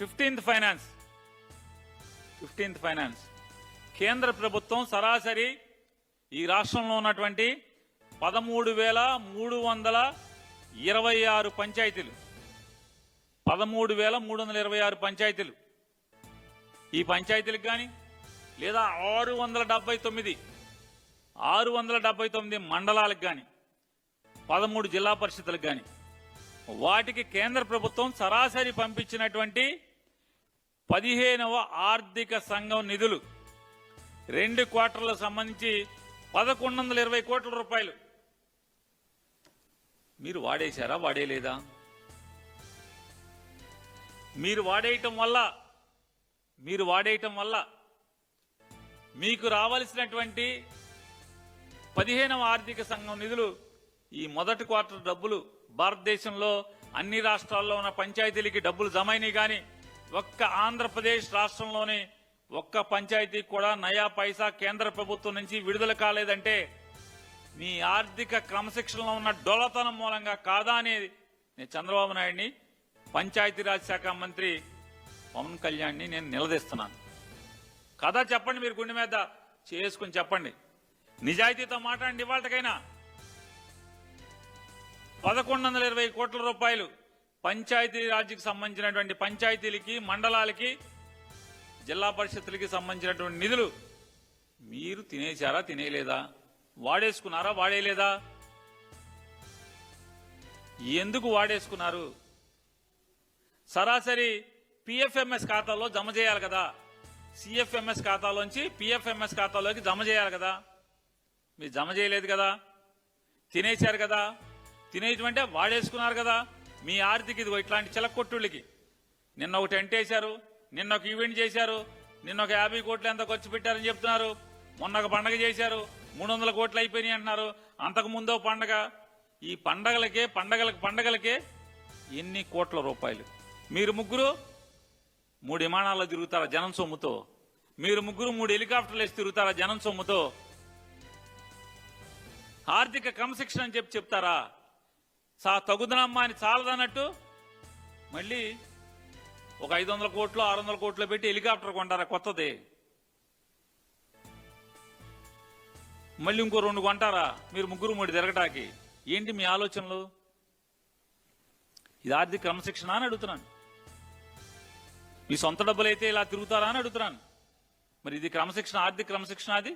15th finance కేంద్ర ప్రభుత్వం సరాసరి ఈ రాష్ట్రంలో ఉన్నటువంటి 13,326 పంచాయతీలు 13,326 పంచాయతీలు ఈ పంచాయతీలకు కానీ లేదా 679 మండలాలకు కానీ 13 జిల్లా పరిషత్లకు కానీ వాటికి కేంద్ర ప్రభుత్వం సరాసరి పంపించినటువంటి 15వ ఆర్థిక సంఘం నిధులు 2 క్వార్టర్లకు సంబంధించి 1,120 కోట్ల రూపాయలు మీరు వాడేశారా వాడేలేదా? మీరు వాడేయటం వల్ల మీకు రావాల్సినటువంటి 15వ ఆర్థిక సంఘం నిధులు ఈ మొదటి క్వార్టర్ డబ్బులు భారతదేశంలో అన్ని రాష్ట్రాల్లో ఉన్న పంచాయతీలకి డబ్బులు జమైనాయి కానీ ఒక్క ఆంధ్రప్రదేశ్ రాష్ట్రంలోని ఒక్క పంచాయతీకి కూడా నయా పైసా కేంద్ర ప్రభుత్వం నుంచి విడుదల కాలేదంటే మీ ఆర్థిక క్రమశిక్షణలో ఉన్న డొల్లతనం మూలంగా కాదా అనేది నేను చంద్రబాబు నాయుడిని పంచాయతీరాజ్ శాఖ మంత్రి పవన్ కళ్యాణ్ని నేను నిలదీస్తున్నాను. కదా చెప్పండి, మీరు గుండె మీద చేసుకుని చెప్పండి, నిజాయితీతో మాట్లాడండి. ఇవాళకైనా 1,120 కోట్ల రూపాయలు పంచాయతీరాజ్కి సంబంధించినటువంటి పంచాయతీలకి, మండలాలకి, జిల్లా పరిషత్తులకి సంబంధించినటువంటి నిధులు మీరు తినేశారా తినేయలేదా? వాడేసుకున్నారా వాడేయలేదా? ఎందుకు వాడేసుకున్నారు? సరాసరి పిఎఫ్ఎంఎస్ ఖాతాలో జమ చేయాలి కదా, సిఎఫ్ఎంఎస్ ఖాతాలోంచి పిఎఫ్ఎంఎస్ ఖాతాలోకి జమ చేయాలి కదా, మీరు జమ చేయలేదు కదా, తినేశారు కదా. తినేటువంటి వాడేసుకున్నారు కదా. మీ ఆర్థిక ఇది ఇట్లాంటి చిలకొట్టుళ్ళకి నిన్న ఒక టెంట్ వేశారు, నిన్న ఒక ఈవెంట్ చేశారు, నిన్న ఒక 50 కోట్లు ఎంత ఖర్చు పెట్టారని చెప్తున్నారు. మొన్న ఒక పండగ చేశారు, 300 కోట్లు అయిపోయినాయి అంటున్నారు. అంతకు ముందో పండగ. ఈ పండగలకే ఎన్ని కోట్ల రూపాయలు? మీరు ముగ్గురు 3 విమానాల్లో తిరుగుతారా జనం సొమ్ముతో? మీరు ముగ్గురు 3 హెలికాప్టర్లు వేసి తిరుగుతారా జనం సొమ్ముతో? ఆర్థిక క్రమశిక్షణ అని చెప్తారా? తగుదనమ్మా అని చాలదన్నట్టు మళ్ళీ ఒక 500 కోట్లు 600 కోట్లు పెట్టి హెలికాప్టర్ కొంటారా కొత్తది? మళ్ళీ ఇంకో 2 కొంటారా మీరు ముగ్గురు 3 తిరగటానికి? ఏంటి మీ ఆలోచనలు? ఇది ఆర్థిక క్రమశిక్షణ అని అడుగుతున్నాను. మీ సొంత డబ్బులైతే ఇలా తిరుగుతారా అని అడుగుతున్నాను. మరి ఇది క్రమశిక్షణ, ఆర్థిక క్రమశిక్షణ అది?